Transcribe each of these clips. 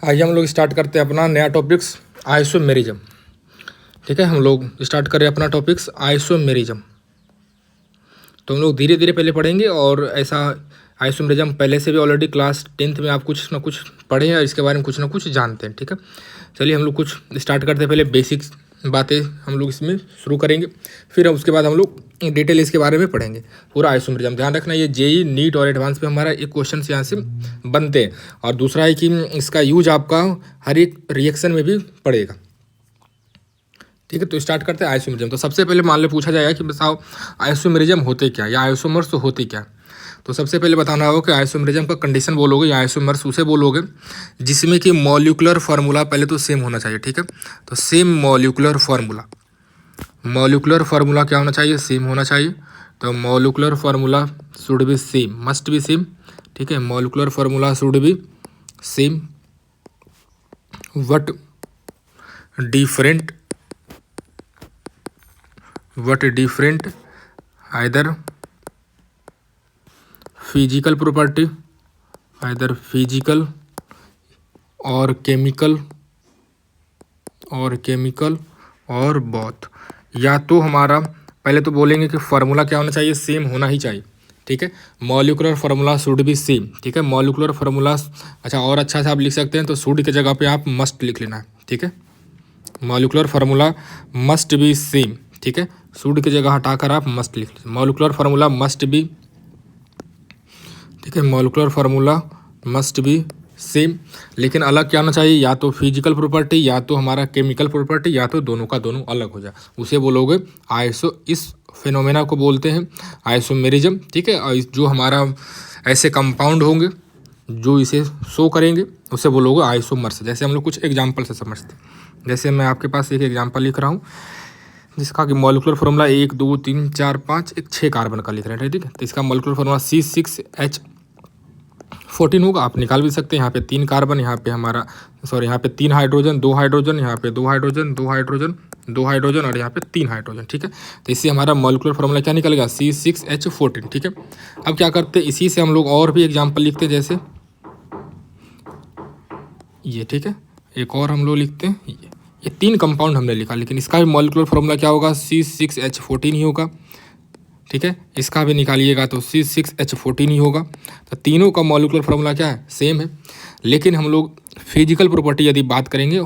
आइए हम लोग स्टार्ट करते हैं अपना नया टॉपिक्स आइसोमेरिज्म। ठीक है, हम लोग स्टार्ट करें अपना टॉपिक्स आइसोमेरिज्म। तो हम लोग धीरे धीरे पहले पढ़ेंगे और ऐसा आइसोमेरिज्म पहले से भी ऑलरेडी क्लास 10th में आप कुछ ना कुछ पढ़े हैं और इसके बारे में कुछ ना कुछ जानते हैं। ठीक है, चलिए हम लोग कुछ स्टार्ट करते हैं। पहले बेसिक बातें हम लोग इसमें शुरू करेंगे, फिर उसके बाद हम लोग डिटेल इसके बारे में पढ़ेंगे पूरा आइसोमेरिज्म। ध्यान रखना, ये जेई नीट और एडवांस में हमारा एक क्वेश्चन यहाँ से बनते हैं। और दूसरा है कि इसका यूज आपका हर एक रिएक्शन में भी पड़ेगा। ठीक है, तो स्टार्ट करते हैं आइसोमेरिज्म। तो सबसे पहले मान लो पूछा जाएगा कि बताओ आइसोमेरिज्म होते क्या या आइसोमर्स होते क्या। तो सबसे पहले बताना होगा कि आइसोमेरिज्म का कंडीशन बोलोगे या आइसोमर्स उसे बोलोगे जिसमें कि मॉलिक्यूलर फार्मूला पहले तो सेम होना चाहिए। ठीक है, तो same molecular formula, molecular formula क्या होना चाहिए, सेम होना चाहिए। तो molecular formula should be same, must be same. ठीक है, molecular formula should be same. What different either physical property, either physical और केमिकल और बोथ। या तो हमारा पहले तो बोलेंगे कि फार्मूला क्या होना चाहिए, सेम होना ही चाहिए। ठीक है, molecular formula should be same. ठीक है, मॉलिक्यूलर फार्मूला अच्छा और अच्छा से आप लिख सकते हैं, तो शुड की जगह पे आप मस्ट लिख लेना है। ठीक है, molecular formula must be same. ठीक है, शुड की जगह हटाकर आप मस्ट लिख लीजिए। मॉलिक्यूलर फार्मूला मस्ट बी, ठीक है, molecular formula must be same. लेकिन अलग क्या होना चाहिए, या तो फिजिकल प्रॉपर्टी या तो हमारा केमिकल प्रॉपर्टी या तो दोनों का दोनों अलग हो जाए, उसे बोलोगे आइसो। इस फिनोमेना को बोलते हैं आइसोमेरिज्म। ठीक है, और जो हमारा ऐसे कंपाउंड होंगे जो इसे शो करेंगे उसे बोलोगे आइसोमर्स। जैसे हम लोग कुछ एग्जाम्पल से समझते हैं। जैसे मैं आपके पास एक एग्जाम्पल लिख रहा हूँ जिसका कि मॉलिक्यूलर फार्मूला 1 2 3 4 5 एक 6 कार्बन का लिख रहे हैं। ठीक है, तो इसका मॉलिक्यूलर फार्मूला C6H14 होगा। आप निकाल भी सकते हैं। यहाँ पे 3 कार्बन, यहाँ पे हमारा यहाँ पे 3 हाइड्रोजन, 2 हाइड्रोजन, यहाँ पे 2 हाइड्रोजन, 2 हाइड्रोजन, 2 हाइड्रोजन और यहाँ पे 3 हाइड्रोजन। ठीक है, तो इससे हमारा मॉलिक्यूलर फार्मूला क्या निकलेगा, C6H14। ठीक है, अब क्या करते हैं, इसी से हम लोग और भी एग्जाम्पल लिखते हैं जैसे ये। ठीक है, एक और हम लोग लिखते हैं ये 3 कंपाउंड हमने लिखा, लेकिन इसका भी मॉलिक्यूलर फार्मूला क्या होगा, C6H14 ही होगा। ठीक है, इसका भी निकालिएगा तो C6H14 ही होगा। तो तीनों का मॉलिक्यूलर फार्मूला क्या है, सेम है। लेकिन हम लोग फिजिकल प्रॉपर्टी यदि बात करेंगे,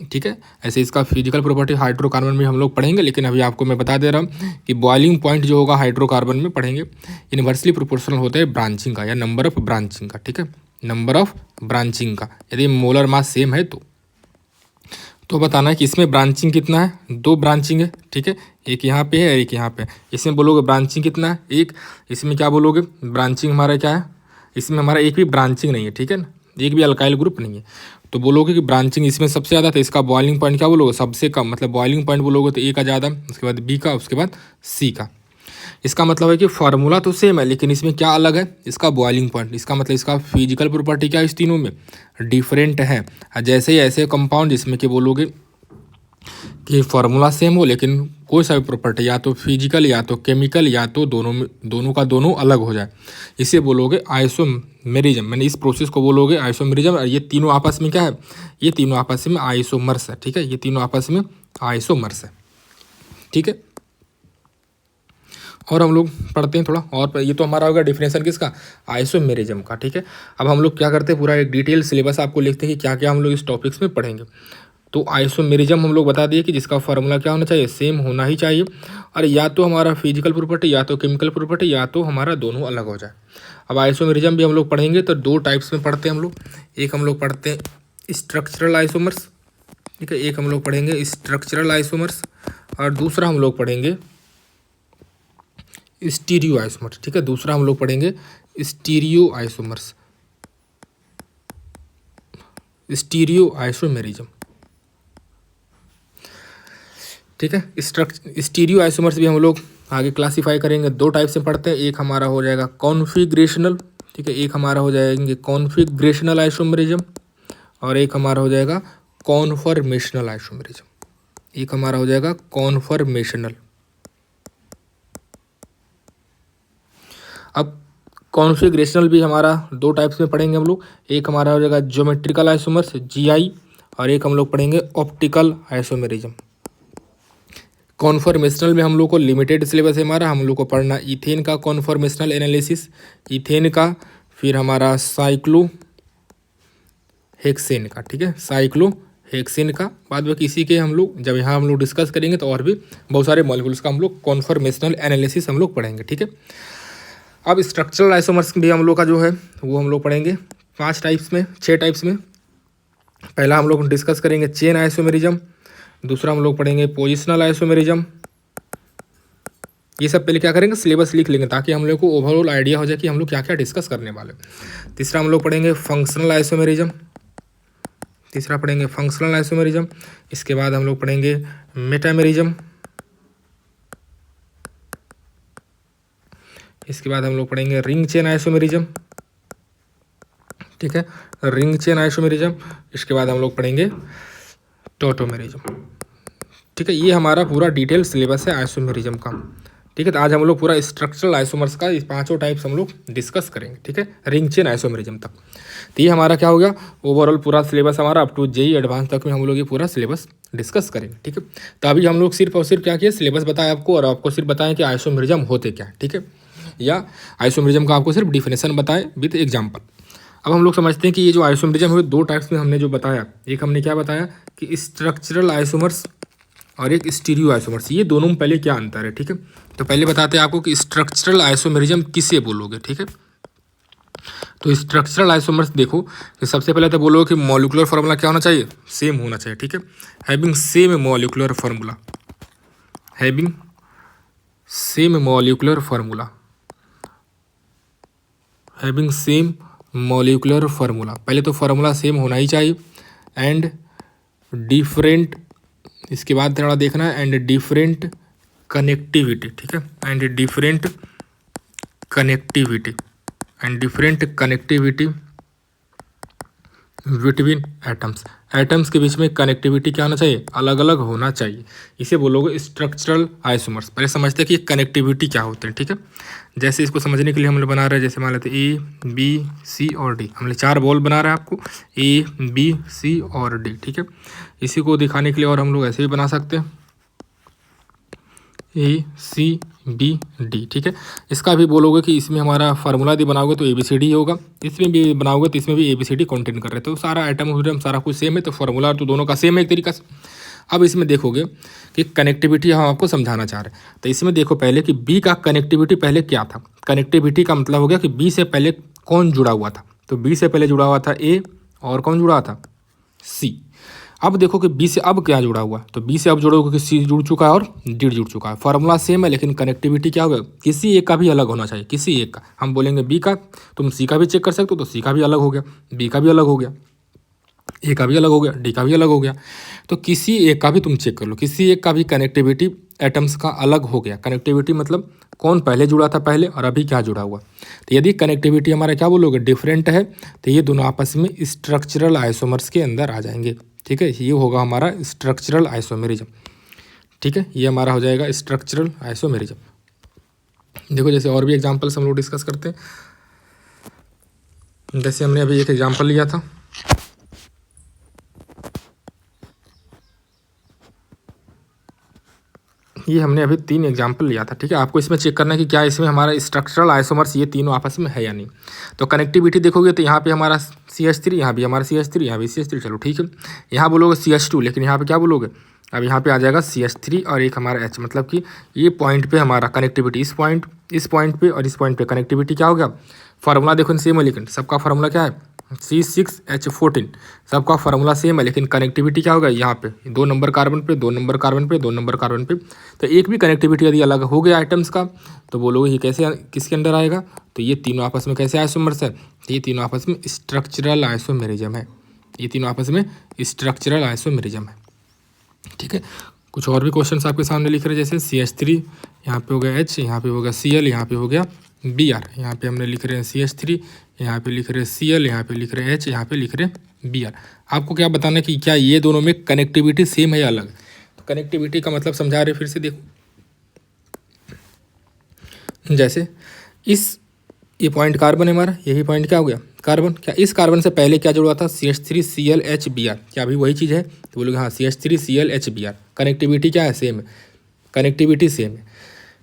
ठीक है, ऐसे इसका फिजिकल प्रॉपर्टी हाइड्रोकार्बन में हम लोग पढ़ेंगे। लेकिन अभी आपको मैं बता दे रहा हूँ कि बॉइलिंग पॉइंट जो होगा हाइड्रोकार्बन में पढ़ेंगे इन्वर्सली प्रोपोर्शनल होता है ब्रांचिंग का या नंबर ऑफ ब्रांचिंग का। ठीक है, नंबर ऑफ ब्रांचिंग का, यदि मोलर मास सेम है तो बताना है कि इसमें ब्रांचिंग कितना है, 2 ब्रांचिंग है। ठीक है, एक यहाँ पे है एक यहाँ पे। इसमें बोलोगे ब्रांचिंग कितना है, एक। इसमें क्या बोलोगे, ब्रांचिंग हमारा क्या है, इसमें हमारा एक भी ब्रांचिंग नहीं है। ठीक है ना, एक भी अल्काइल ग्रुप नहीं है, तो बोलोगे कि ब्रांचिंग इसमें सबसे ज़्यादा। तो इसका बॉइलिंग पॉइंट क्या बोलोगे, सबसे कम, मतलब बॉइलिंग पॉइंट बोलोगे तो ए का ज़्यादा, उसके बाद बी का, उसके बाद सी का। इसका मतलब है कि फार्मूला तो सेम है लेकिन इसमें क्या अलग है, इसका बॉइलिंग पॉइंट। इसका मतलब इसका फिजिकल प्रॉपर्टी क्या इस तीनों में डिफरेंट है। जैसे ही ऐसे कंपाउंड जिसमें कि बोलोगे कि फार्मूला सेम हो लेकिन कोई सा भी प्रॉपर्टी या तो फिजिकल या तो केमिकल या तो दोनों का दोनों अलग हो जाए, इसे बोलोगे आइसोमेरिज्म। मैंने इस प्रोसेस को बोलोगे आइसोमेरिज्म। और ये तीनों आपस में क्या है, ये तीनों आपस में आइसोमर्स है। ठीक है, ये तीनों आपस में आइसोमर्स है। ठीक है, और हम लोग पढ़ते हैं थोड़ा और। ये तो हमारा होगा डिफिनेशन किसका, आइसोमेरिज्म का। ठीक है, अब हम लोग क्या करते हैं, पूरा एक डिटेल सिलेबस आपको लिखते हैं कि क्या क्या हम लोग इस टॉपिक्स में पढ़ेंगे। तो आइसोमेरिज्म हम लोग बता दिए कि जिसका फार्मूला क्या होना चाहिए, सेम होना ही चाहिए। और या तो हमारा फिजिकल प्रॉपर्टी या तो केमिकल प्रॉपर्टी या तो हमारा दोनों अलग हो जाए। अब आइसोमेरिज्म भी हम लोग पढ़ेंगे तो 2 टाइप्स में पढ़ते हैं हम लोग। एक हम लोग पढ़ते हैं स्ट्रक्चरल आइसोमर्स। ठीक है, एक हम लोग पढ़ेंगे स्ट्रक्चरल आइसोमर्स और दूसरा हम लोग पढ़ेंगे स्टीरियो आइसोमर्स। ठीक है, दूसरा हम लोग पढ़ेंगे स्टीरियो आइसोमर्स, स्टीरियो आइसोमेरिज्म। ठीक है, स्टीरियो आइसोमर्स भी हम लोग आगे क्लासीफाई करेंगे। 2 टाइप से पढ़ते हैं, एक हमारा हो जाएगा कॉन्फिग्रेशनल। ठीक है, एक हमारा हो जाएंगे कॉन्फिग्रेशनल आइसोमेरिज्म और एक हमारा हो जाएगा कॉन्फर्मेशनल आइसोमेरिज्म। एक हमारा हो जाएगा कॉन्फर्मेशनल। अब कॉन्फिगरेशनल भी हमारा दो टाइप्स में पढ़ेंगे हम लोग। एक हमारा हो जाएगा ज्योमेट्रिकल आइसोमर्स GI, और एक हम लोग पढ़ेंगे ऑप्टिकल आइसोमेरिज्म। कॉन्फॉर्मेशनल में हम लोग को लिमिटेड सिलेबस है हमारा, हम लोग को पढ़ना इथेन का कॉन्फॉर्मेशनल एनालिसिस, इथेन का, फिर हमारा साइक्लो हेक्सेन का, ठीक है, साइक्लो हेक्सेन का। बाद में किसी के हम लोग जब यहाँ हम लोग डिस्कस करेंगे तो और भी बहुत सारे मॉलिक्यूल्स का हम लोग कॉन्फॉर्मेशनल एनालिसिस हम लोग पढ़ेंगे, ठीक है। अब स्ट्रक्चरल आइसोमर्स भी हम लोग का जो है वो हम लोग पढ़ेंगे 6 टाइप्स में। पहला हम लोग डिस्कस करेंगे चेन आइसोमेरिज्म, दूसरा हम लोग पढ़ेंगे पोजिशनल आइसोमेरिज्म। ये सब पहले क्या करेंगे, सिलेबस लिख लेंगे ताकि हम लोग को ओवरऑल आइडिया हो जाए कि हम लोग क्या क्या डिस्कस करने वाले। तीसरा हम लोग पढ़ेंगे फंक्शनल आइसोमेरिज्म, इसके बाद हम लोग पढ़ेंगे मेटामेरिज्म, इसके बाद हम लोग पढ़ेंगे रिंग चेन आइसोमेरिज्म, ठीक है, रिंग चेन आइसोमेरिज्म। इसके बाद हम लोग पढ़ेंगे टोटोमेरिज्म, ठीक है। ये हमारा पूरा डिटेल सिलेबस है आइसोमेरिज्म का, ठीक है। तो आज हम लोग पूरा स्ट्रक्चरल आइसोमर्स का इस 5 टाइप्स हम लोग डिस्कस करेंगे, ठीक है, रिंग चेन आइसोमेरिज्म तक। तो ये हमारा क्या हो गया, ओवरऑल पूरा सिलेबस हमारा अप टू JEE एडवांस तक में हम लोग ये पूरा सिलेबस डिस्कस करेंगे, ठीक है। तो अभी हम लोग सिर्फ और सिर्फ क्या किया, सिलेबस बताया आपको, और आपको सिर्फ बताएं कि आइसोमेरिज्म होते क्या, ठीक है, या आइसोमेरिज्म का आपको सिर्फ डिफिनेशन बताएं विद एग्जाम्पल। अब हम लोग समझते हैं कि ये जो आइसोमेरिज्म है 2 टाइप्स में हमने जो बताया, एक हमने क्या बताया कि स्ट्रक्चरल आइसोमर्स और एक स्टीरियो आइसोमर्स, ये दोनों में पहले क्या अंतर है, ठीक है। तो पहले बताते हैं आपको कि स्ट्रक्चरल आइसोमेरिज्म किसे बोलोगे, ठीक है। तो स्ट्रक्चरल आइसोमर्स देखो कि सबसे पहले तो बोलोगे कि मॉलिक्यूलर फार्मूला क्या होना चाहिए, सेम होना चाहिए, ठीक है, having same molecular formula, having same molecular formula, having same molecular formula. पहले तो फार्मूला सेम होना ही चाहिए, एंड डिफरेंट, इसके बाद थोड़ा देखना है, एंड डिफरेंट कनेक्टिविटी, ठीक है, and different connectivity, and different connectivity between atoms, atoms के बीच में कनेक्टिविटी क्या होना चाहिए, अलग अलग होना चाहिए। इसे बोलोगे स्ट्रक्चरल आइसोमर्स। पहले समझते हैं कि कनेक्टिविटी क्या होते हैं, ठीक है। जैसे इसको समझने के लिए हम लोग बना रहे हैं, जैसे मान लेते A B C और D, हमने 4 बॉल बना रहे हैं आपको A B C और D, ठीक है। इसी को दिखाने के लिए और हम लोग ऐसे भी बना सकते हैं A C B D, ठीक है। इसका भी बोलोगे कि इसमें हमारा फार्मूला भी बनाओगे तो ABCD होगा, इसमें भी बनाओगे तो इसमें भी ABCD कंटेन कर रहे हैं, तो सारा आइटम सारा कुछ सेम है, तो फार्मूला तो दोनों का सेम है एक तरीका से। अब इसमें देखोगे कि कनेक्टिविटी हम आपको समझाना चाह रहे हैं, तो इसमें देखो पहले कि B का कनेक्टिविटी पहले क्या था। कनेक्टिविटी का मतलब हो गया कि B से पहले कौन जुड़ा हुआ था, तो B से पहले जुड़ा हुआ था A, और कौन जुड़ा था, C। अब देखो कि B से अब क्या जुड़ा हुआ है, तो B से अब जुड़ोगे कि C जुड़ चुका है और D जुड़ चुका है। फार्मूला सेम है लेकिन कनेक्टिविटी क्या होगा, किसी एक का भी अलग होना चाहिए, किसी एक का। हम बोलेंगे B का, तुम C का भी चेक कर सकते हो, तो C का भी अलग हो गया, B का भी अलग हो गया, A का भी अलग हो गया, D का भी अलग हो गया। तो किसी एक का भी तुम चेक कर लो, किसी एक का भी कनेक्टिविटी एटम्स का अलग हो गया। कनेक्टिविटी मतलब कौन पहले जुड़ा था पहले और अभी क्या जुड़ा हुआ। तो यदि कनेक्टिविटी हमारा क्या बोलोगे, डिफरेंट है, तो ये दोनों आपस में स्ट्रक्चरल आइसोमर्स के अंदर आ जाएंगे, ठीक है। ये होगा हमारा स्ट्रक्चरल आइसोमेरिज्म, ठीक है, ये हमारा हो जाएगा स्ट्रक्चरल आइसोमेरिज्म। देखो जैसे और भी एग्जांपल्स हम लोग डिस्कस करते हैं, जैसे हमने अभी एक एग्जांपल लिया था, ये हमने अभी 3 एग्जांपल लिया था, ठीक है। आपको इसमें चेक करना है कि क्या इसमें हमारा स्ट्रक्चरल आइसोमर्स ये तीनों आपस में है या नहीं। तो कनेक्टिविटी देखोगे तो यहाँ पे हमारा CH3, यहाँ भी हमारा CH3, यहाँ भी CH3, चलो ठीक है। यहाँ बोलोगे CH2, लेकिन यहाँ पे क्या बोलोगे, अब यहाँ पे आ जाएगा CH3 और एक हमारा H, मतलब कि ये पॉइंट पे हमारा कनेक्टिविटी, इस पॉइंट पे और इस पॉइंट पे कनेक्टिविटी क्या हो गया। फार्मूला देखो सेम है, लेकिन सबका फार्मूला क्या है, C6H14, सबका फार्मूला सेम है, लेकिन कनेक्टिविटी क्या होगा, यहाँ पे 2 नंबर कार्बन पे, 2 नंबर कार्बन पे, 2 नंबर कार्बन पे। तो एक भी कनेक्टिविटी यदि अलग हो गया आइटम्स का, तो बोलोगे ये कैसे किसके अंडर आएगा, तो ये तीनों आपस में कैसे आइसोमर्स है, तो ये तीनों आपस में स्ट्रक्चरल आइसोमेरिज्म है, ये तीनों आपस में स्ट्रक्चरल आइसोमेरिज्म है, ठीक है। कुछ और भी क्वेश्चन आपके सामने लिख रहे हैं, जैसे CH3, यहाँ पे हो गया H, यहाँ पे हो गया Cl, यहाँ पे हो गया Br, यहाँ पे हमने लिख रहे हैं CH3, यहाँ पे लिख रहे हैं Cl, यहाँ पे लिख रहे हैं H, यहाँ पे लिख रहे हैं Br। आपको क्या बताना है कि क्या ये दोनों में कनेक्टिविटी सेम है या अलग। तो कनेक्टिविटी का मतलब समझा रहे, फिर से देखो, जैसे ये पॉइंट कार्बन है हमारा, यही पॉइंट क्या हो गया कार्बन। क्या इस कार्बन से पहले क्या जुड़ा था CH3ClHBr, क्या अभी वही चीज़ है? तो बोलोगे हाँ CH3ClHBr। कनेक्टिविटी क्या है? सेम है, कनेक्टिविटी सेम है,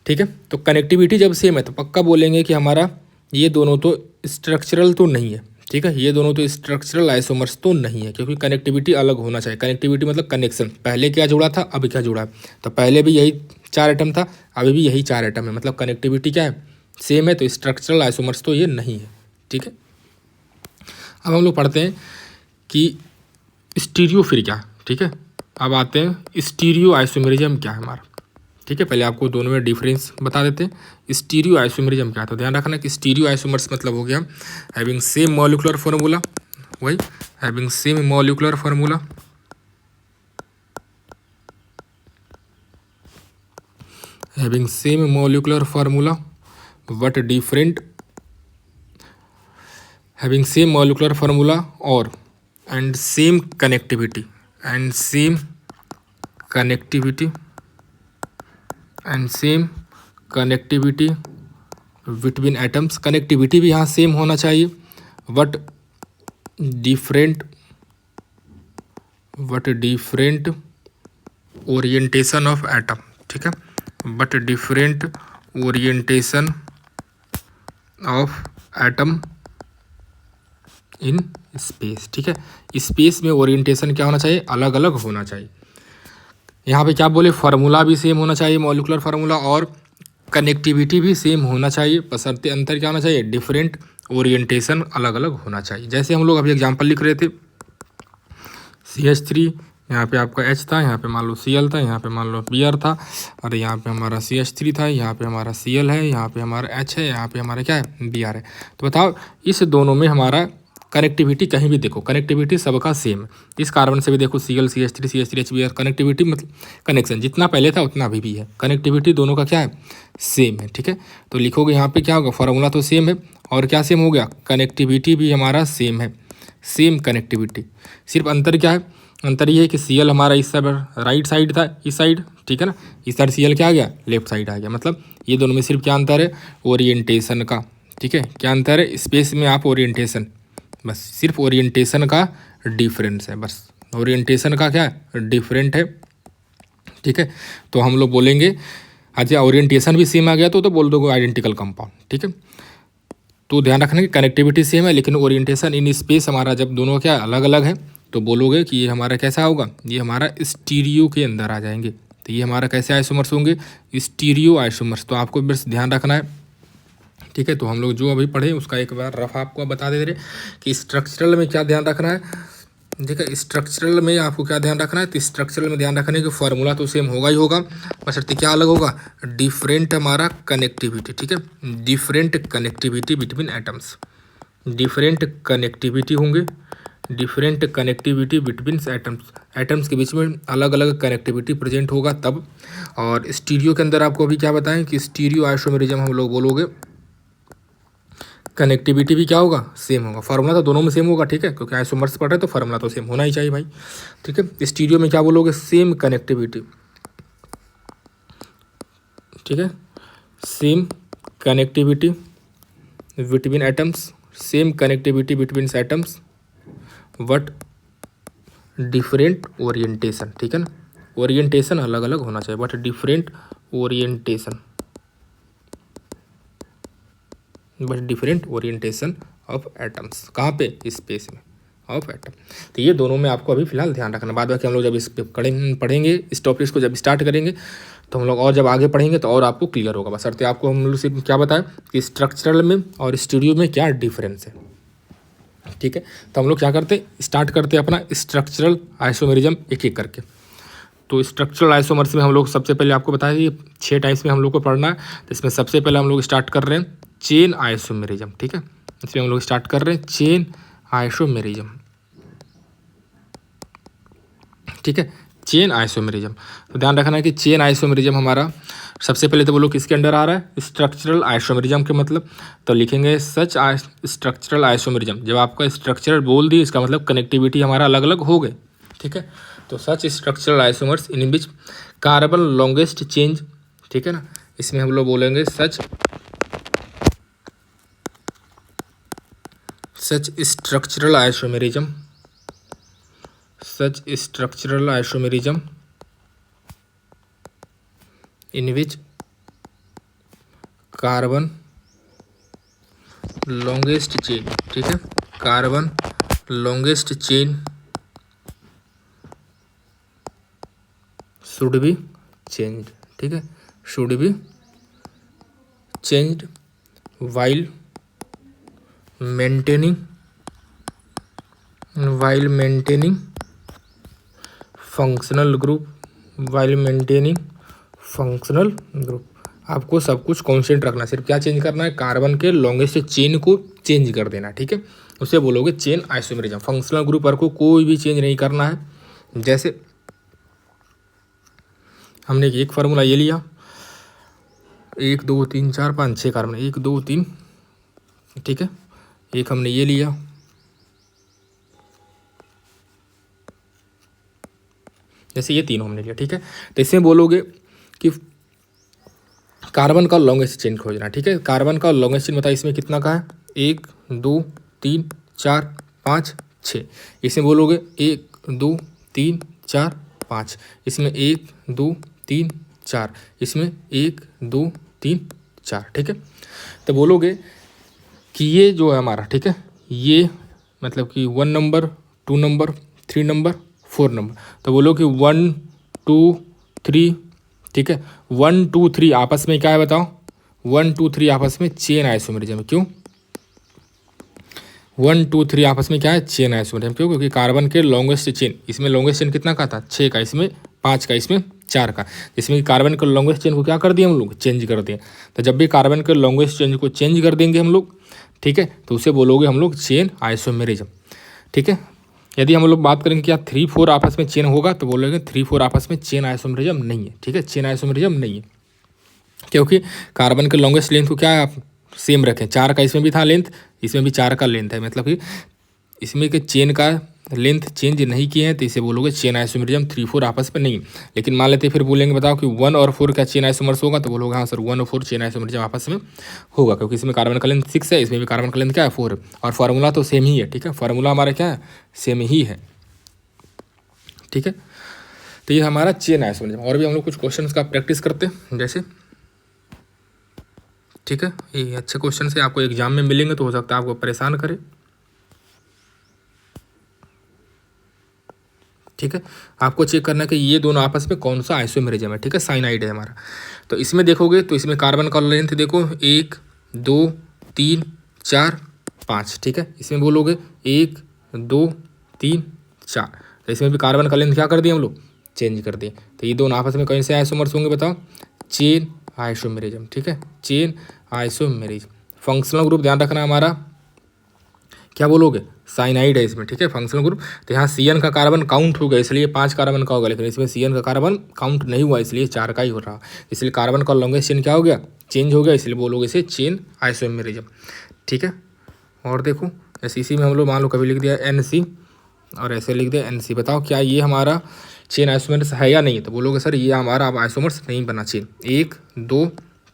ठीक है। तो कनेक्टिविटी जब सेम है तो पक्का बोलेंगे कि हमारा ये दोनों तो स्ट्रक्चरल तो नहीं है, ठीक है। ये दोनों तो स्ट्रक्चरल आइसोमर्स तो नहीं है, क्योंकि कनेक्टिविटी अलग होना चाहिए। कनेक्टिविटी मतलब कनेक्शन, पहले क्या जुड़ा था अभी क्या जुड़ा है, तो पहले भी यही 4 एटम था, अभी भी यही 4 एटम है, मतलब कनेक्टिविटी क्या है सेम है, तो स्ट्रक्चरल आइसोमर्स तो ये नहीं है, ठीक है। अब हम लोग पढ़ते हैं कि स्टीरियो फिर क्या, ठीक है। अब आते हैं स्टीरियो आइसोमेरिज्म क्या है हमारा, ठीक है। पहले आपको दोनों में डिफरेंस बता देते हैं। स्टीरियो आइसोमेरिज्म क्या है, तो ध्यान रखना कि स्टीरियो आइसोमर्स मतलब हो गया हैविंग सेम मॉलिक्यूलर फार्मूला, वही having same molecular formula, having same molecular formula but different, having same molecular formula और and same connectivity, and same connectivity, and same connectivity between atoms. Connectivity भी यहाँ same होना चाहिए, but different orientation of atom, ठीक है। But different orientation of atom in space, ठीक है। Space में ओरिएंटेशन क्या होना चाहिए, अलग अलग होना चाहिए। यहाँ पे क्या बोले, फार्मूला भी सेम होना चाहिए, मॉलिक्यूलर फार्मूला, और कनेक्टिविटी भी सेम होना चाहिए, बशर्ते अंतर क्या होना चाहिए, डिफरेंट ओरिएंटेशन अलग अलग होना चाहिए। जैसे हम लोग अभी एग्जांपल लिख रहे थे, CH3 यहाँ पे आपका H था, यहाँ पे मान लो Cl था, यहाँ पे मान लो Br था, और यहाँ पे हमारा CH3 था, यहाँ पे हमारा Cl है, यहाँ पे हमारा H है, यहाँ पे हमारा क्या है Br है। तो बताओ इस दोनों में हमारा कनेक्टिविटी कहीं भी देखो, कनेक्टिविटी सबका सेम है। इस कार्बन से भी देखो Cl CH3 CH3 HBr, connectivity मतलब कनेक्शन जितना पहले था उतना अभी भी है, कनेक्टिविटी दोनों का क्या है सेम है, ठीक है। तो लिखोगे यहाँ पे क्या होगा, फार्मूला तो सेम है और क्या सेम हो गया, कनेक्टिविटी भी हमारा सेम है, सेम कनेक्टिविटी। सिर्फ अंतर क्या है, अंतर ये है कि Cl हमारा इस साइड राइट साइड था, इस साइड, ठीक है ना, इस साइड Cl क्या आ गया, लेफ्ट साइड आ गया। मतलब ये दोनों में सिर्फ क्या अंतर है, ओरिएंटेशन का, ठीक है। क्या अंतर है, स्पेस में आप ओरिएंटेशन, बस सिर्फ ओरिएंटेशन का डिफरेंस है, बस ओरिएंटेशन का क्या डिफरेंट है, ठीक है। तो हम लोग बोलेंगे अच्छा ओरिएंटेशन भी सेम आ गया तो बोल दोगे आइडेंटिकल कंपाउंड, ठीक है। तो ध्यान रखना कि कनेक्टिविटी सेम है लेकिन ओरिएंटेशन इन स्पेस हमारा जब दोनों क्या अलग अलग है तो बोलोगे कि ये हमारा कैसा होगा, ये हमारा स्टीरियो के अंदर आ जाएंगे। तो ये हमारा कैसे आइसोमर्स होंगे, स्टीरियो आइसोमर्स। तो आपको बस ध्यान रखना है, ठीक है। तो हम लोग जो अभी पढ़े उसका एक बार रफ आपको बता दे रहे कि स्ट्रक्चरल में क्या ध्यान रखना है, ठीक है। स्ट्रक्चरल में आपको क्या ध्यान रखना है, तो स्ट्रक्चरल में ध्यान रखना है कि फार्मूला तो सेम होगा ही होगा, बशर्ते क्या अलग होगा, डिफरेंट हमारा कनेक्टिविटी, ठीक है। Different connectivity between atoms, different connectivity होंगे, different connectivity between atoms, atoms के बीच में अलग अलग कनेक्टिविटी प्रेजेंट होगा तब। और स्टीरियो के अंदर आपको अभी क्या बताएं कि स्टीरियो आइसोमेरिज्म हम लोग बोलोगे कनेक्टिविटी भी क्या होगा, सेम होगा। फार्मूला तो दोनों में सेम होगा, ठीक है, क्योंकि आइसोमर्स पढ़ रहे तो फार्मूला तो सेम होना ही चाहिए भाई, ठीक है। स्टीरियो में क्या बोलोगे, सेम कनेक्टिविटी, ठीक है, same connectivity between atoms, same connectivity between atoms but different orientation, ठीक है ना, ओरिएंटेशन अलग अलग होना चाहिए but different orientation, but different orientation of atoms, कहाँ पे, स्पेस में ऑफ एटम। तो ये दोनों में आपको अभी फिलहाल ध्यान रखना। बाद में हम लोग जब इस पे पढ़ेंगे इस टॉपिक्स को जब स्टार्ट करेंगे तो हम लोग और जब आगे पढ़ेंगे तो और आपको क्लियर होगा। बस अर्थ आपको हम लोग सिर्फ क्या बताएं कि स्ट्रक्चरल में और स्टीरियो में क्या डिफरेंस है, ठीक है। तो हम लोग क्या करते स्टार्ट करते अपना स्ट्रक्चरल आइसोमेरिज्म एक एक करके। तो स्ट्रक्चरल आइसोमर्स में हम लोग सबसे पहले आपको बताया कि 6 टाइप्स में हम लोग को पढ़ना है। तो इसमें सबसे पहले हम लोग स्टार्ट कर रहे हैं चेन आइसोमेरिज्म, ठीक है। इसमें हम लोग स्टार्ट कर रहे हैं चेन आइसोमेरिज्म, ठीक है, चेन आइसोमेरिज्म। तो ध्यान रखना है कि चेन आइसोमेरिज्म हमारा सबसे पहले तो बोलो किसके अंडर आ रहा है, स्ट्रक्चरल आइसोमेरिज्म के मतलब। तो लिखेंगे सच स्ट्रक्चरल आइसोमेरिज्म। जब आपका स्ट्रक्चरल बोल दी इसका मतलब कनेक्टिविटी हमारा अलग अलग हो गए, ठीक है। तो such structural isomers in which carbon longest change, ठीक है ना। इसमें हम लोग बोलेंगे such such structural isomerism, such structural isomerism in which carbon longest chain, ठीक है, carbon longest chain should be changed, ठीक है, should be changed while maintaining functional group, while maintaining functional group। आपको सब कुछ कांस्टेंट रखना, सिर्फ क्या चेंज करना है, कार्बन के लॉन्गेस्ट चेन को चेंज कर देना, ठीक है, उसे बोलोगे चेन आइसोमेरिज्म। फंक्शनल ग्रुप पर को कोई भी चेंज नहीं करना है। जैसे हमने एक फार्मूला ये लिया, 1 2 3 4 5 6 कार्बन, 1 2 3, ठीक है, एक हमने ये लिया, जैसे ये तीनों हमने लिया, ठीक है, तो इसमें बोलोगे कि कार्बन का लॉन्गेस्ट चेन खोजना, ठीक है, कार्बन का लॉन्गेस्ट चेन बताइए इसमें कितना का है, 1 2 3 4 5 6, इसमें बोलोगे 1 2 3 4 5, इसमें 1 2 3 4, इसमें 1 2 3 4, ठीक है, तो बोलोगे कि ये जो है हमारा, ठीक है, ये मतलब कि 1 नंबर 2 नंबर 3 नंबर 4 नंबर, तो बोलो कि 1 2 3, ठीक है, 1 2 3 आपस में क्या है बताओ, 1 2 3 आपस में चेन आइसोमेरिज्म। क्यों 1 2 3 आपस में क्या है, चेन आइसोमेरिज्म। क्यों, क्योंकि कार्बन के लॉन्गेस्ट चेन, इसमें लॉन्गेस्ट चेन कितना का था, 6 का, इसमें 5 का, इसमें 4 का, इसमें कार्बन के लॉन्गेस्ट चेन को क्या कर दिए हम लोग, चेंज कर दिए। तो जब भी कार्बन के लॉन्गेस्ट चेन को चेंज कर देंगे हम लोग, ठीक है, तो उसे बोलोगे हम लोग चेन आइसोमेरिज्म, ठीक है। यदि हम लोग बात करेंगे क्या 3 4 आपस में चेन होगा, तो बोलोगे 3 4 आपस में चेन आइसोमेरिज्म नहीं है, ठीक है, चेन आइसोमेरिज्म नहीं है, क्योंकि कार्बन के लॉन्गेस्ट लेंथ को क्या है आप सेम रखें, 4 का इसमें भी था लेंथ, इसमें भी 4 का लेंथ है, मतलब कि इसमें के चेन का लेंथ चेंज नहीं किए हैं, तो इसे बोलोगे चेन आइसोमेरिज्म 3 4 आपस में नहीं। लेकिन मान लेते फिर बोलेंगे बताओ कि 1 और 4 का चेन आइसोमर्स होगा, तो बोलोगे हाँ सर 1 और 4 चेन आइसोमेरिज्म आपस में होगा, क्योंकि इसमें कार्बन का लेंथ 6 है, इसमें भी कार्बन का लेंथ क्या है 4 है, और फार्मूला तो सेम ही है, ठीक है, फार्मूला हमारा क्या है, सेम ही है, ठीक है। तो ये हमारा चेन आइसोमेरिज्म। और भी हम लोग कुछ क्वेश्चन का प्रैक्टिस करते हैं, जैसे, ठीक है, ये अच्छे क्वेश्चन से आपको एग्जाम में मिलेंगे, तो हो सकता है आपको परेशान करे, ठीक है। आपको चेक करना है कि ये दोनों आपस में कौन सा आइसोमेरिज्म है, ठीक है, साइनाइड है हमारा। तो इसमें देखोगे तो इसमें कार्बन का लेंथ देखो 1 2 3 4 5, ठीक है, इसमें बोलोगे 1 2 3 4, तो इसमें भी कार्बन का लेंथ क्या कर दिए हम लोग, चेंज कर दिए। तो ये दोनों आपस में कौन से आइसोमर्स होंगे बताओ, चेन आइसोमेरिज्म, ठीक है, चेन आइसोमेरिज्म। फंक्शनल ग्रुप ध्यान रखना हमारा क्या बोलोगे, साइनाइड है इसमें, ठीक है, फंक्शनल ग्रुप। तो यहाँ CN का कार्बन काउंट हो गया, इसलिए 5 कार्बन का होगा, लेकिन इसमें CN का कार्बन काउंट नहीं हुआ, इसलिए 4 का ही हो रहा, इसलिए कार्बन का लॉन्गेस्ट चेन क्या हो गया, चेंज हो गया, इसलिए बोलोगे इसे चेन आइसोमेरिज्म, ठीक है। और देखो ऐसे इसी में हम लोग मान लो कभी लिख दिया NC और ऐसे लिख दिया NC, बताओ क्या ये हमारा चेन आइसोमर्स है या नहीं, तो बोलोगे सर ये हमारा अब आइसोमर्स नहीं बना चेन। 1 2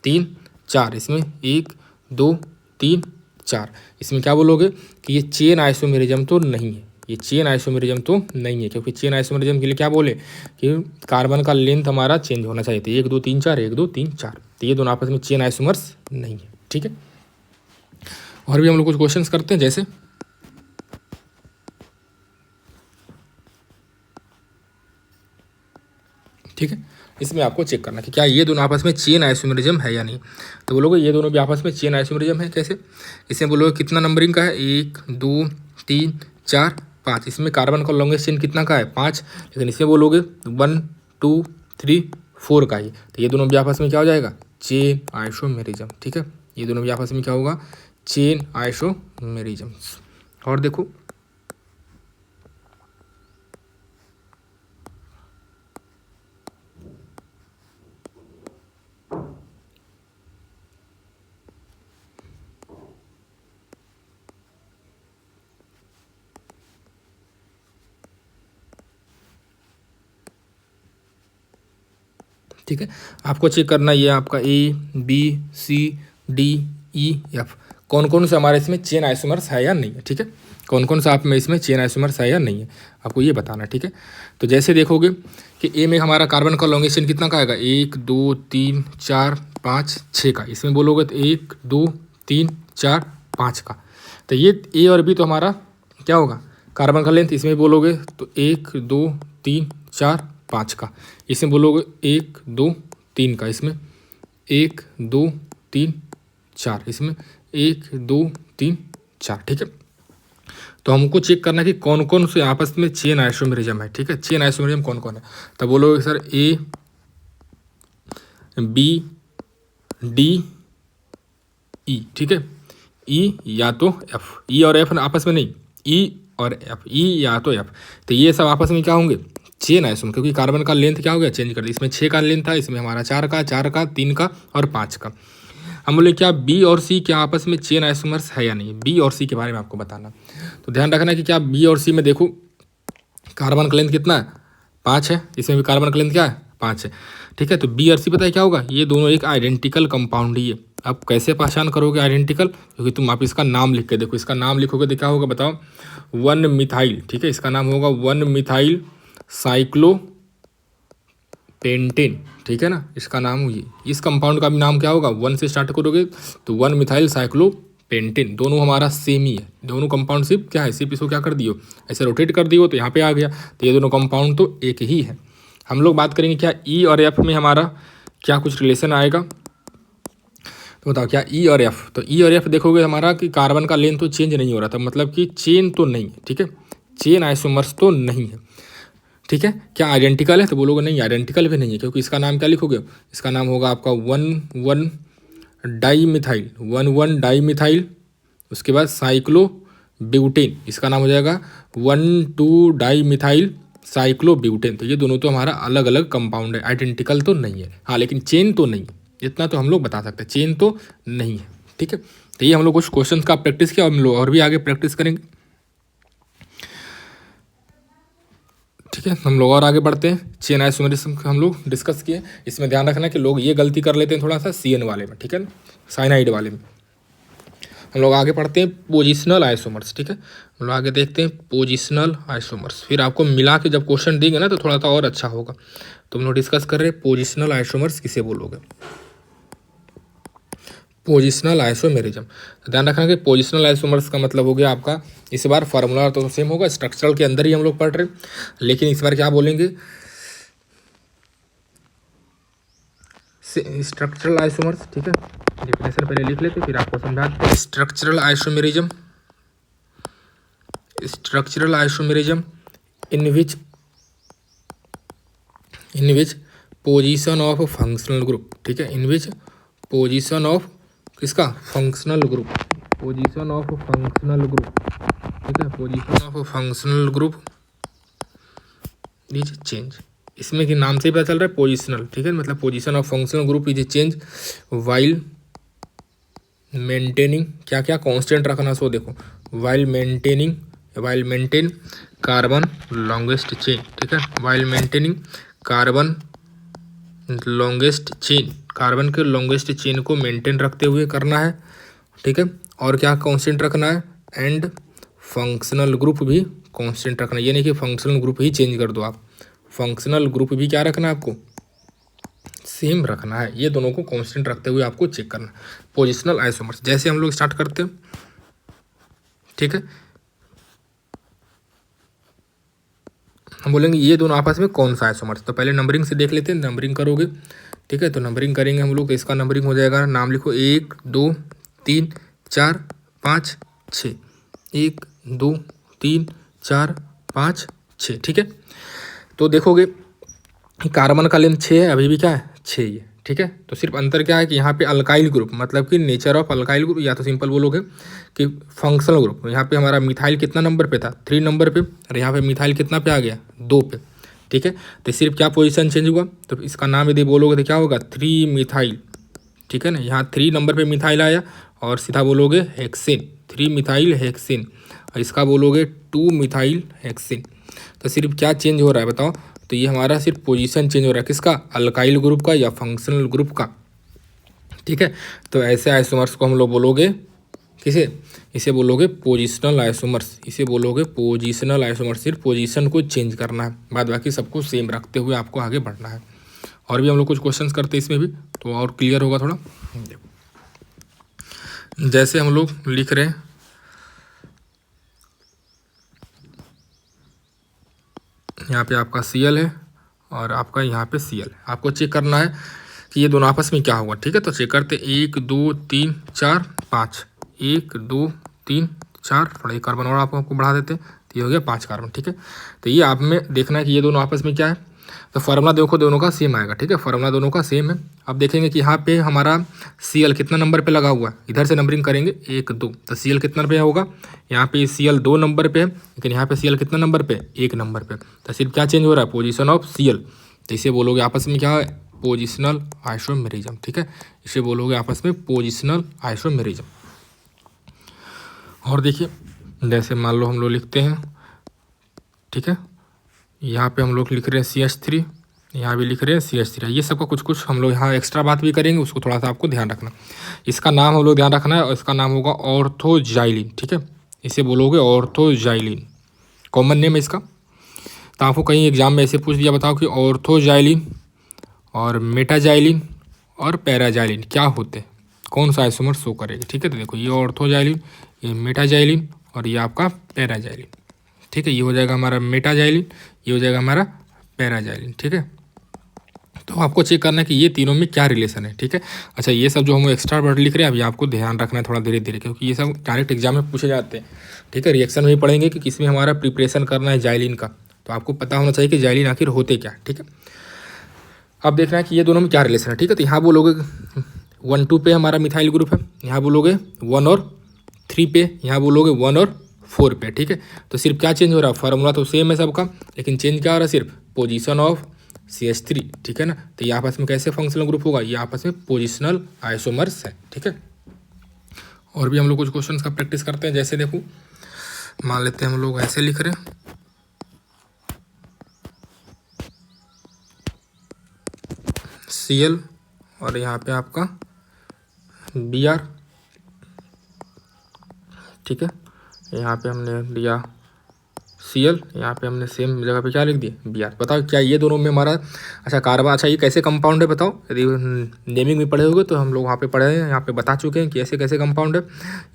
3 4, इसमें 1 2 3 4, इसमें क्या बोलोगे कि ये चेन आइसोमेरिज्म तो नहीं है, ये चेन आइसोमेरिज्म तो नहीं है, क्योंकि चेन आइसोमेरिज्म के लिए क्या बोले कि कार्बन का लेंथ हमारा चेंज होना चाहिए, तो 1 2 3 4 1 2 3 4, तो ये दोनों आपस में चेन आइसोमर्स नहीं है, ठीक है। और भी हम लोग कुछ क्वेश्चंस करते हैं, जैसे ठीक है, इसमें आपको चेक करना कि क्या ये दोनों आपस में चेन आइसोमेरिज्म है या नहीं, तो बोलोगे ये दोनों भी आपस में चेन आइसोमेरिज्म है। कैसे, इसमें बोलोगे कितना नंबरिंग का है, 1 2 3 4 5, इसमें कार्बन का लॉन्गेस्ट चेन कितना का है 5, लेकिन इसमें बोलोगे 1 2 3 4 का ही, तो ये दोनों भी आपस में क्या हो जाएगा, चेन आइसोमेरिज्म, ठीक है, ये दोनों भी आपस में क्या होगा, चेन आइसोमेरिज्म। और देखो ठीक है, आपको चेक करना ये आपका A B C D E F कौन कौन से हमारे इसमें चेन आइसोमर्स है या नहीं है, ठीक है, कौन कौन सा आप में इसमें चेन आइसोमर्स है या नहीं है, आपको ये बताना है, ठीक है। तो जैसे देखोगे कि ए में हमारा कार्बन का लॉन्गेस्ट चेन कितना का आएगा, 1 2 3 4 5 6 का, इसमें बोलोगे तो 1 2 3 4 5 का। तो ये ए और बी तो हमारा क्या होगा कार्बन का लेंथ, इसमें बोलोगे तो 1 2 3 4 5 का, इसमें बोलोगे 1 2 3 का, इसमें 1 2 3 4, इसमें 1 2 3 4, ठीक है। तो हमको चेक करना है कि कौन कौन से आपस में चेन आइसोमेरिज्म है, ठीक है, चेन आइसोमेरिज्म कौन कौन है। तब बोलोगे sir A B D E, ठीक है, ई या तो एफ, ई और एफ आपस में नहीं, ई और एफ, ई या तो एफ, तो ये सब आपस में क्या होंगे चेन आइसोमर, क्योंकि कार्बन का लेंथ क्या हो गया चेंज कर दिया, इसमें 6 का लेंथ था, इसमें हमारा 4 का 3 का और 5 का। हम बोले क्या बी और सी क्या आपस में चेन आइसोमर्स है या नहीं, बी और सी के बारे में आपको बताना। तो ध्यान रखना कि क्या बी और सी में देखो कार्बन का लेंथ कितना है 5 है, इसमें भी कार्बन का लेंथ क्या है 5 है, ठीक है। तो बी और सी पता है क्या होगा, ये दोनों एक आइडेंटिकल कंपाउंड ही है। आप कैसे पहचान करोगे आइडेंटिकल, क्योंकि तुम आप इसका नाम लिख के देखो, इसका नाम लिखोगे तो क्या होगा बताओ, 1 मिथाइल, ठीक है, इसका नाम होगा 1 मिथाइल साइक्लोपेंटेन, ठीक है ना, इसका नाम ये, इस कंपाउंड का भी नाम क्या होगा 1 से स्टार्ट करोगे तो 1 मिथाइल साइक्लोपेंटेन, दोनों हमारा सेम ही है, दोनों कंपाउंड सिर्फ क्या है, सिर्फ इसको क्या कर दियो ऐसे रोटेट कर दियो तो यहाँ पे आ गया, तो ये दोनों कंपाउंड तो एक ही है। हम लोग बात करेंगे क्या ई और एफ में हमारा क्या कुछ रिलेशन आएगा, तो बताओ क्या ई और एफ, तो ई और एफ देखोगे हमारा कि कार्बन का लेंथ तो चेंज नहीं हो रहा था, मतलब कि चेन तो नहीं है, ठीक है, चेन आइसोमर्स तो नहीं है, ठीक है। क्या आइडेंटिकल है, तो बोलोगे नहीं आइडेंटिकल भी नहीं है, क्योंकि इसका नाम क्या लिखोगे, इसका नाम होगा आपका 1 डाई मिथाइल, उसके बाद साइक्लो ब्यूटेन, इसका नाम हो जाएगा 1 2 डाई मिथाइल साइक्लोब्यूटेन। तो ये दोनों तो हमारा अलग अलग कंपाउंड है, आइडेंटिकल तो नहीं है, हाँ लेकिन चेन तो नहीं है, इतना तो हम लोग बता सकते हैं, चेन तो नहीं है, ठीक है। तो ये हम लोग कुछ क्वेश्चन का प्रैक्टिस किया, हम लोग और भी आगे प्रैक्टिस करेंगे, ठीक है। हम लोग और आगे बढ़ते हैं, चेन आइसोमेरिज्म हम लोग डिस्कस किए, इसमें ध्यान रखना कि लोग ये गलती कर लेते हैं थोड़ा सा CN वाले में, ठीक है ना, साइनाइड वाले में। हम लोग आगे पढ़ते हैं पोजिशनल आइसोमर्स, ठीक है, हम लोग आगे देखते हैं पोजिशनल आइसोमर्स, फिर आपको मिला के जब क्वेश्चन देंगे ना तो थोड़ा सा और अच्छा होगा। तो हम लोग डिस्कस कर रहे हैं पोजिशनल आइसोमर्स किसे बोलोगे, पोजिशनल आइसोमेरिज्म। तो ध्यान रखना कि पोजिशनल आइसोमर्स का मतलब हो गया आपका, इस बार फार्मूला तो सेम होगा, स्ट्रक्चरल के अंदर ही हम लोग पढ़ रहे हैं, लेकिन इस बार क्या बोलेंगे स्ट्रक्चरल आइसोमर्स, ठीक है, डेफिनेशन पहले लिख लेते फिर आपको समझाते हैं। Structural isomerism in which position of functional group, ठीक है, इन विच पोजीशन ऑफ किसका functional group, position of functional group, ठीक है, position of functional group is change, इसमें कि नाम से ही पता चल रहा है पोजिशनल, ठीक है, मतलब position of functional group is change while maintaining, क्या क्या कांस्टेंट रखना, सो देखो while maintain carbon longest chain, ठीक है, while maintaining carbon longest chain, carbon के लॉन्गेस्ट चेन को मेंटेन रखते हुए करना है, ठीक है, और क्या कांस्टेंट रखना है, एंड फंक्शनल ग्रुप भी कांस्टेंट रखना है, ये नहीं कि फंक्शनल ग्रुप ही चेंज कर दो आप, फंक्शनल ग्रुप भी क्या रखना है आपको सेम रखना है, ये दोनों को कांस्टेंट रखते हुए आपको चेक करना है। पोजिशनल आइसोमर्स जैसे हम लोग स्टार्ट करते हैं, ठीक है, हम बोलेंगे ये दोनों आपस में कौन सा आइसोमर्स, तो पहले नंबरिंग से देख लेते हैं, नंबरिंग करोगे, ठीक है, तो नंबरिंग करेंगे हम लोग, इसका नंबरिंग हो जाएगा, नाम लिखो 1 2 3 4 5 6, 1 2 3 4 5 6, ठीक है। तो देखोगे कार्बन का लेंथ 6 है, अभी भी क्या है 6 ही है, ठीक है। तो सिर्फ अंतर क्या है कि यहाँ पे अल्काइल ग्रुप, मतलब कि नेचर ऑफ अल्काइल ग्रुप, या तो सिंपल बोलोगे कि फंक्शनल ग्रुप, यहाँ पे हमारा मिथाइल कितना नंबर पे था 3 नंबर पे, और यहाँ पे मिथाइल कितना पे आ गया 2 पे, ठीक है। तो सिर्फ क्या पोजीशन चेंज हुआ, तो इसका नाम यदि बोलोगे तो क्या होगा 3 मिथाइल, ठीक है ना, यहाँ 3 नंबर पे मिथाइल आया, और सीधा बोलोगे हेक्सेन, 3 मिथाइल हेक्सेन, और इसका बोलोगे 2 मिथाइल हेक्सेन। तो सिर्फ क्या चेंज हो रहा है बताओ, तो ये हमारा सिर्फ पोजीशन चेंज हो रहा है, किसका अल्काइल ग्रुप का या फंक्शनल ग्रुप का, ठीक है। तो ऐसे आइसोमर्स को हम लोग बोलोगे किसे, इसे बोलोगे पोजिशनल आइसोमर्स, इसे बोलोगे पोजिशनल आइसोमर्स। सिर्फ पोजीशन को चेंज करना है, बाद बाकी सबको सेम रखते हुए आपको आगे बढ़ना है। और भी हम लोग कुछ क्वेश्चंस करते हैं इसमें भी, तो और क्लियर होगा थोड़ा। जैसे हम लोग लिख रहे हैं, यहाँ पे आपका Cl है और आपका यहाँ पे Cl है। आपको चेक करना है कि ये दोनों आपस में क्या होगा। ठीक है, तो चेक करते 1 2 3 4 5, 1 2 3 4, थोड़ा एक कार्बन और आपको बढ़ा देते, तो ये हो गया 5 कार्बन। ठीक है, तो ये आप में देखना है कि ये दोनों आपस में क्या है। तो फार्मूला देखो दोनों का सेम आएगा। ठीक है, फार्मूला दोनों का सेम है। अब देखेंगे कि यहाँ पे हमारा Cl कितना नंबर पे लगा हुआ है, इधर से नंबरिंग करेंगे 1 2, तो Cl कितना पे होगा, यहाँ पे Cl 2 नंबर पे है, लेकिन यहाँ पे Cl कितना नंबर पे, 1 नंबर पे। तो सिर्फ क्या चेंज हो रहा है, पोजीशन ऑफ Cl। तो इसे बोलोगे आपस में क्या है, पोजिशनल आइसोमेरिज्म। ठीक है, इसे बोलोगे आपस में पोजिशनल आइसोमेरिज्म। और देखिए, जैसे मान लो हम लोग लिखते हैं, ठीक है, यहाँ पे हम लोग लिख रहे हैं CH3, यहाँ भी लिख रहे हैं CH3। ये सबका कुछ कुछ हम लोग यहाँ एक्स्ट्रा बात भी करेंगे, उसको थोड़ा सा आपको ध्यान रखना। इसका नाम हम लोग ध्यान रखना है, और इसका नाम होगा ऑर्थोजाइलिन। ठीक है, इसे बोलोगे ऑर्थोजाइलिन, कॉमन नेम है इसका। तो आपको कहीं एग्जाम में ऐसे पूछ दिया, बताओ कि ऑर्थोजाइलिन और मेटाजाइलिन और पैराजाइलिन क्या होते हैं, कौन सा आइसोमर शो करेगा। ठीक है, तो देखो ये ऑर्थोजाइलिन, ये मेटाजाइलिन और ये आपका पैराजाइलिन। ठीक है, ये हो जाएगा हमारा मेटाजाइलिन, ये हो जाएगा हमारा पैराजाइलिन। ठीक है, तो आपको चेक करना है कि ये तीनों में क्या रिलेशन है। ठीक है, अच्छा ये सब जो हम एक्स्ट्रा वर्ड लिख रहे हैं अभी आपको ध्यान रखना है थोड़ा धीरे धीरे, क्योंकि ये सब डायरेक्ट एग्जाम में पूछे जाते हैं। ठीक है, रिएक्शन में ही पढ़ेंगे कि किसमें हमारा प्रिपरेशन करना है जाइलिन का, तो आपको पता होना चाहिए कि जाइलिन आखिर होते क्या। ठीक है, अब देखना है कि ये दोनों में क्या रिलेशन है। ठीक है, तो यहाँ बोलोगे 1 2 पे हमारा मिथाइल ग्रुप है, यहाँ बोलोगे 1 और 3 पे, यहाँ बोलोगे 1 और 4 पे। ठीक है, तो सिर्फ क्या चेंज हो रहा है, फार्मूला तो सेम है सबका, लेकिन चेंज क्या हो रहा है, सिर्फ पोजीशन ऑफ CH3। ठीक है ना, तो ये आपस में कैसे फंक्शनल ग्रुप होगा, ये आपस में पोजिशनल आइसोमर्स है। ठीक है, और भी हम लोग कुछ क्वेश्चंस का प्रैक्टिस करते हैं। जैसे देखो, मान लेते हैं हम लोग ऐसे लिख रहे हैं, Cl और यहाँ पे आपका Br। ठीक है, यहाँ पे हमने लिया Cl, यहाँ पे हमने सेम जगह पे क्या लिख दिया, Br। बताओ क्या ये दोनों में हमारा, अच्छा कार्बन, अच्छा ये कैसे कंपाउंड है बताओ। यदि नेमिंग में पढ़े होगे तो हम लोग वहाँ पे पढ़े हैं, यहाँ पे बता चुके हैं कि ऐसे कैसे कंपाउंड है।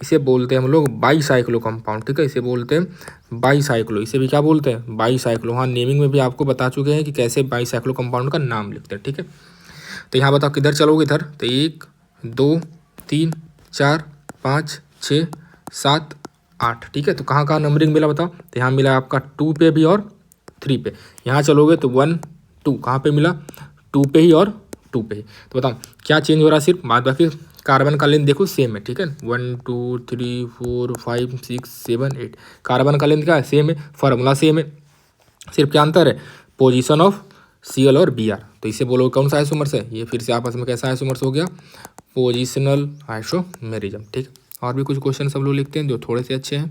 इसे बोलते हैं हम लोग बाईसाइक्लो कंपाउंड। ठीक है, इसे बोलते हैं बाईसाइक्लो, इसे भी क्या बोलते हैं, बाईसाइक्लो। हाँ, नेमिंग में भी आपको बता चुके हैं कि कैसे बाईसाइक्लो कंपाउंड का नाम लिखते हैं। ठीक है, तो यहाँ बताओ किधर चलोगे, इधर, तो 1 2 3 4 5 6 7 8। ठीक है, तो कहाँ कहाँ नंबरिंग मिला बताओ, तो यहाँ मिला आपका 2 पे भी और 3 पे। यहाँ चलोगे तो 1 2 कहाँ पे मिला, 2 पे ही और 2 पे ही। तो बताओ क्या चेंज हो रहा है, सिर्फ बाद बाकी कार्बन का लेंथ देखो सेम है। ठीक है, 1 2 3 4 5 6 7 8, कार्बन का लेंथ क्या है, सेम है, फार्मूला सेम है, सिर्फ क्या अंतर है, पोजीशन ऑफ Cl और Br। तो इसे बोलो कौन सा आइसोमर्स है, ये फिर से आपस में कैसा आइसोमर्स हो गया, पोजिशनल आइसोमेरिज्म। ठीक है, और भी कुछ क्वेश्चन सब लोग लिखते हैं जो थोड़े से अच्छे हैं।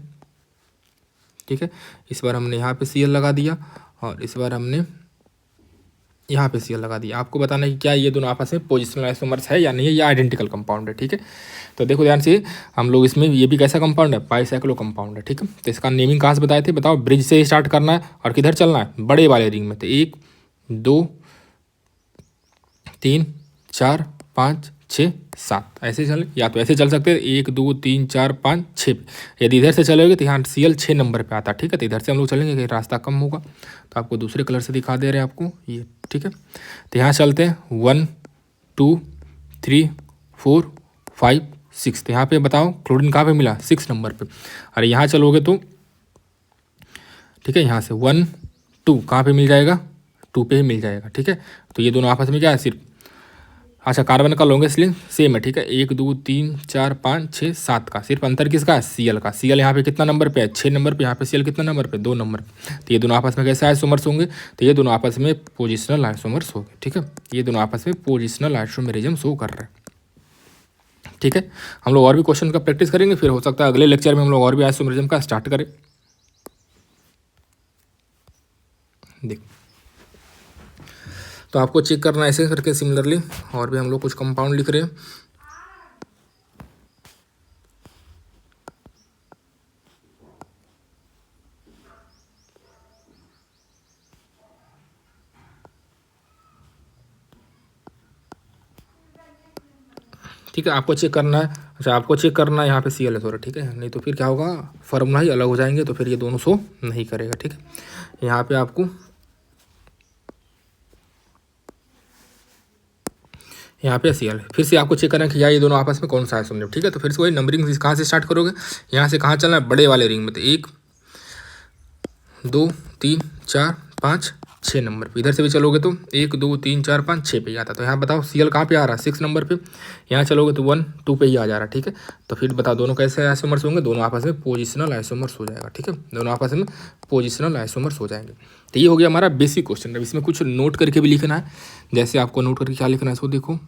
ठीक है, इस बार हमने यहाँ पे Cl लगा दिया और इस बार हमने यहाँ पे Cl लगा दिया। आपको बताना है कि क्या ये दोनों आपस में पोजिशनल आइसोमर्स है या नहीं है, या आइडेंटिकल कंपाउंड है। ठीक है, तो देखो ध्यान से, हम लोग इसमें ये भी कैसा कंपाउंड है, बाईसाइक्लो कंपाउंड है। ठीक है, तो इसका नेमिंग कहाँ से बताए थे, बताओ, ब्रिज से स्टार्ट करना है और किधर चलना है, बड़े वाले रिंग में। तो 1 2 3 4 5 6 7 ऐसे चले, या तो ऐसे चल सकते हैं 1 2 3 4 5 6। यदि इधर से चलोगे तो यहाँ Cl 6 नंबर पे आता है। ठीक है, तो इधर से हम लोग चलेंगे कि रास्ता कम होगा, तो आपको दूसरे कलर से दिखा दे रहे हैं आपको ये। ठीक है, तो यहाँ चलते हैं 1 2 3 4 5 6। तो यहाँ पे बताओ क्लोरीन कहाँ पे मिला, 6 नंबर पे। अरे यहाँ चलोगे तो, ठीक है, यहाँ से 1 2 कहाँ पे मिल जाएगा, 2 पे ही मिल जाएगा। ठीक है, तो ये दोनों आपस में क्या है, सिर्फ, अच्छा कार्बन का लॉन्गेस्ट लिंक सेम है। ठीक है, 1 2 3 4 5 6 7 का, सिर्फ अंतर किसका है, Cl का। Cl यहाँ पे कितना नंबर पे है, 6 नंबर पे, यहाँ पे Cl कितना नंबर पे, 2 नंबर पे। तो ये दोनों आपस में कैसे आइसोमर्स होंगे, तो ये दोनों आपस में पोजिशनल आइसोमर्स होंगे। ठीक है, ये दोनों आपस में पोजिशनल आइसोमेरिज्म शो कर रहे हैं। ठीक है, हम लोग और भी क्वेश्चन का प्रैक्टिस करेंगे, फिर हो सकता है अगले लेक्चर में हम लोग और भी आइसोमेरिज्म का स्टार्ट करें। देख, तो आपको चेक करना है ऐसे करके सिमिलरली, और भी हम लोग कुछ कंपाउंड लिख रहे हैं। ठीक है, आपको चेक करना है। अच्छा, आपको चेक करना है यहाँ पे Cl है थोड़ा, ठीक है, नहीं तो फिर क्या होगा, फार्मूला ही अलग हो जाएंगे, तो फिर ये दोनों शो नहीं करेगा। ठीक है, यहाँ पे आपको यहाँ पे Cl फिर से आपको चेक करना है कि यार ये दोनों आपस में कौन सा आइसोमर है। ठीक है, तो फिर से वही नंबरिंग कहाँ से स्टार्ट करोगे, यहाँ से कहाँ चलना है, बड़े वाले रिंग में, तो 1 2 3 4 5 6 नंबर पे। इधर से भी चलोगे तो 1 2 3 4 5 6 पे ही आता। तो यहाँ बताओ Cl कहाँ पे आ रहा है, 6 नंबर पे। यहाँ चलोगे तो 1 2 पे ही आ जा रहा है। ठीक है, तो फिर बताओ दोनों कैसे आइसोमर्स होंगे, दोनों आपस में पोजिशनल आइसोमर्स हो जाएगा। ठीक है, दोनों आपस में पोजिशनल आइसोमर्स हो जाएंगे। तो ये हो गया हमारा बेसिक क्वेश्चन। अब इसमें कुछ नोट करके भी लिखना है। जैसे आपको नोट करके क्या लिखना है, इसको देखो,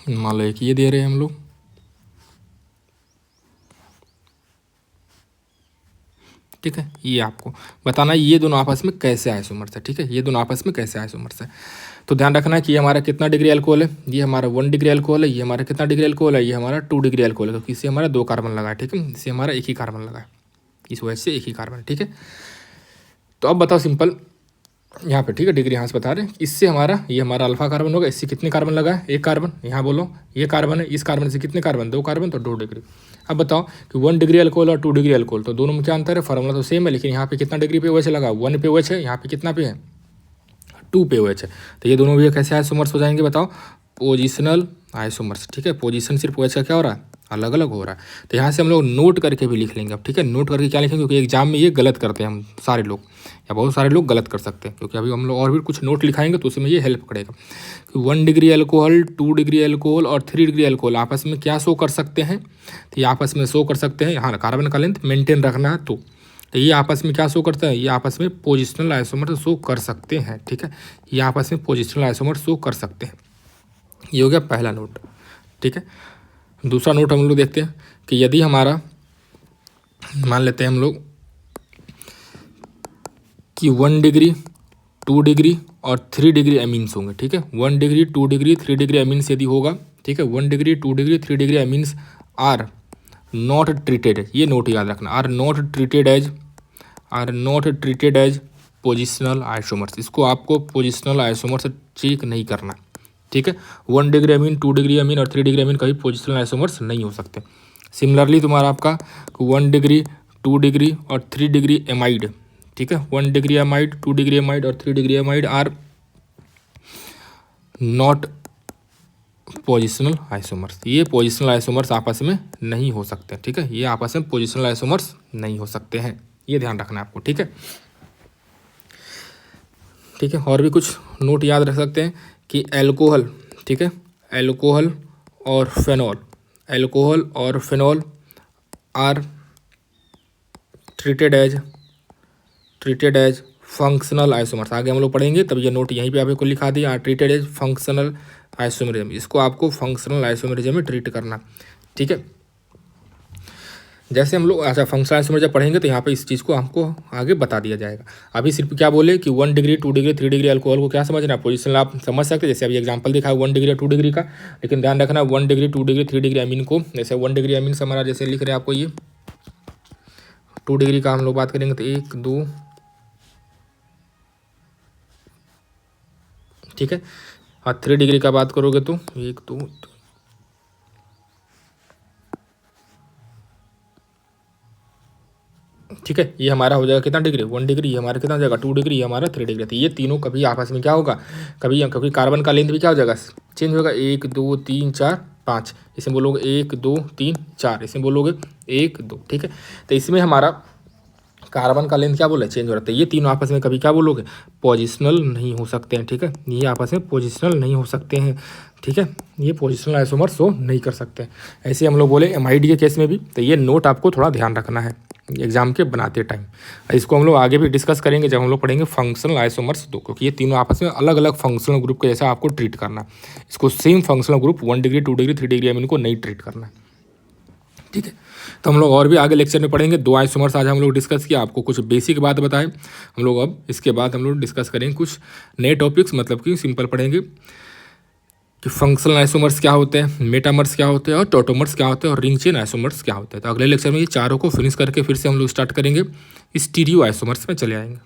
मान लो एक ये दे रहे हैं हम लोग, ठीक है, ये आपको बताना है ये दोनों आपस में कैसे आइसोमर्स है। ठीक है, ये दोनों आपस में कैसे आइसोमर्स है। तो ध्यान रखना है कि ये हमारा कितना डिग्री अल्कोहल है, ये हमारा 1 डिग्री अल्कोहल है, ये हमारा कितना डिग्री अल्कोहल है, ये हमारा 2 डिग्री अल्कोहल है, क्योंकि इससे हमारा 2 कार्बन लगा है। ठीक है, इससे हमारा 1 ही कार्बन लगा है, इस वजह से 1 ही कार्बन। ठीक है, तो अब बताओ सिंपल यहाँ पे, ठीक है, डिग्री यहाँ से बता रहे हैं, इससे हमारा ये हमारा अल्फा कार्बन होगा, इससे कितने कार्बन लगा है, 1 कार्बन। यहाँ बोलो ये कार्बन है, इस कार्बन से कितने कार्बन, 2 कार्बन, तो 2 डिग्री। अब बताओ कि 1 डिग्री अल्कोहल और 2 डिग्री अल्कोहल, तो दोनों में क्या अंतर है, फार्मूला तो सेम है, लेकिन यहाँ पे कितना डिग्री पे OH लगा, 1 पे OH है, यहाँ पे कितना पे है, 2 पे OH है। तो ये दोनों भी कैसे आइसोमर्स हो जाएंगे, बताओ, पोजिशनल आइसोमर्स। ठीक है, पोजीशन सिर्फ OH का क्या हो रहा है, अलग अलग हो रहा है। तो यहाँ से हम लोग नोट करके भी लिख लेंगे अब। ठीक है, नोट करके क्या लिखेंगे, क्योंकि एग्जाम में ये गलत करते हैं हम सारे लोग, या बहुत सारे लोग गलत कर सकते हैं, क्योंकि अभी हम लोग और भी कुछ नोट लिखाएंगे तो उसमें ये हेल्प करेगा कि 1 डिग्री अल्कोहल, 2 डिग्री अल्कोहल और 3 डिग्री अल्कोहल आपस में क्या शो कर सकते हैं, तो ये आपस में शो कर सकते हैं, यहाँ कार्बन का लेंथ मेंटेन रखना है, तो ये आपस में क्या शो करता है, ये आपस में पोजिशनल आइसोमर शो कर सकते हैं। ठीक है, ये आपस में पोजिशनल आइसोमर शो कर सकते हैं। ये हो गया पहला नोट। ठीक है, दूसरा नोट हम लोग देखते हैं कि यदि हमारा मान लेते हैं हम लोग कि 1 डिग्री 2 डिग्री और 3 डिग्री एमीन्स होंगे। ठीक है, 1 डिग्री 2 डिग्री 3 डिग्री एमीन्स यदि होगा, ठीक है, 1 degree 2 degree 3 degree amines are not treated, ये नोट याद रखना, are not treated as positional isomers. इसको आपको पोजिशनल आइसोमर्स चेक नहीं करना। ठीक है, 1 डिग्री अमीन, 2 डिग्री अमीन और 3 डिग्री अमीन कभी पोजिशनल आइसोमर्स नहीं हो सकते। सिमिलरली तुम्हारा आपका 1 डिग्री 2 डिग्री और 3 डिग्री एमाइड, ठीक है, 1 डिग्री एमाइड, 2 डिग्री एमाइड और 3 degree amide are not positional isomers. ये पोजिशनल आइसोमर्स आपस में नहीं हो सकते। ठीक है, ये आपस में पोजिशनल आइसोमर्स नहीं हो सकते हैं, ये ध्यान रखना है आपको। ठीक है, ठीक है, और भी कुछ नोट याद रख सकते हैं कि एल्कोहल, ठीक है, एल्कोहल और phenol are treated as functional isomers. आगे हम लोग पढ़ेंगे, तब ये नोट यहीं पे आपको लिखा दिया, ट्रीटेड एज फंक्शनल आइसोमरिज्म। इसको आपको फंक्शनल आइसोमरिज्म में ट्रीट करना। ठीक है, जैसे हम लोग अच्छा फंक्शनल आइसोमरिज्म पढ़ेंगे तो यहाँ पे इस चीज़ को हमको आगे बता दिया जाएगा। अभी सिर्फ क्या बोले कि 1 डिग्री 2 डिग्री 3 डिग्री अल्कोहल को क्या समझना है, पोजिशनल आप समझ सकते हैं, जैसे अभी एग्जांपल दिखा है 1 डिग्री 2 डिग्री का, लेकिन ध्यान रखना 1 डिग्री 2 डिग्री 3 डिग्री अमीन को, जैसे 1 डिग्री अमीन से हमारा जैसे लिख रहे हैं आपको ये 2 डिग्री का हम लोग बात करेंगे तो 1 2, ठीक है, और 3 डिग्री का बात करोगे तो 1 2, ठीक है, ये हमारा हो जाएगा कितना डिग्री, 1 डिग्री, ये हमारा कितना हो जाएगा 2 डिग्री, ये हमारा 3 डिग्री। तो ये तीनों कभी आपस में क्या होगा, कभी कार्बन का लेंथ भी क्या हो जाएगा, चेंज होगा, 1 2 3 4 5, इसमें बोलोगे 1 2 3 4, इसमें बोलोगे 1 2, ठीक है। तो इसमें हमारा कार्बन का लेंथ क्या बोला, चेंज हो रहा है। तो ये तीनों आपस में कभी क्या बोलोगे, पोजिशनल नहीं हो सकते हैं। ठीक है, ये आपस में पोजिशनल नहीं हो सकते हैं। ठीक है, ये पोजिशनल आइसोमर शो नहीं कर सकते। ऐसे हम लोग बोले एमाइड के केस में भी। तो ये नोट आपको थोड़ा ध्यान रखना है एग्जाम के बनाते टाइम। इसको हम लोग आगे भी डिस्कस करेंगे जब हम लोग पढ़ेंगे फंक्शनल आइसोमर्स दो, क्योंकि ये तीनों आपस में अलग अलग फंक्शनल ग्रुप के जैसा आपको ट्रीट करना। इसको same functional group 1 degree 2 degree 3 degree amine को नहीं ट्रीट करना। ठीक है, तो हम लोग और भी आगे लेक्चर में पढ़ेंगे। 2 आइसोमर्स आज हम लोग डिस्कस किया, आपको कुछ बेसिक बात बताए हम लोग। अब इसके बाद हम लोग डिस्कस करेंगे कुछ नए टॉपिक्स, मतलब कि सिंपल पढ़ेंगे कि फंक्शनल आइसोमर्स क्या होते हैं, मेटामर्स क्या होते हैं और टोटोमर्स क्या होते हैं और रिंग चेन आइसोमर्स क्या होते हैं। तो अगले लेक्चर में ये चारों को फिनिश करके फिर से हम लोग स्टार्ट करेंगे, स्टीरियो आइसोमर्स में चले आएंगे।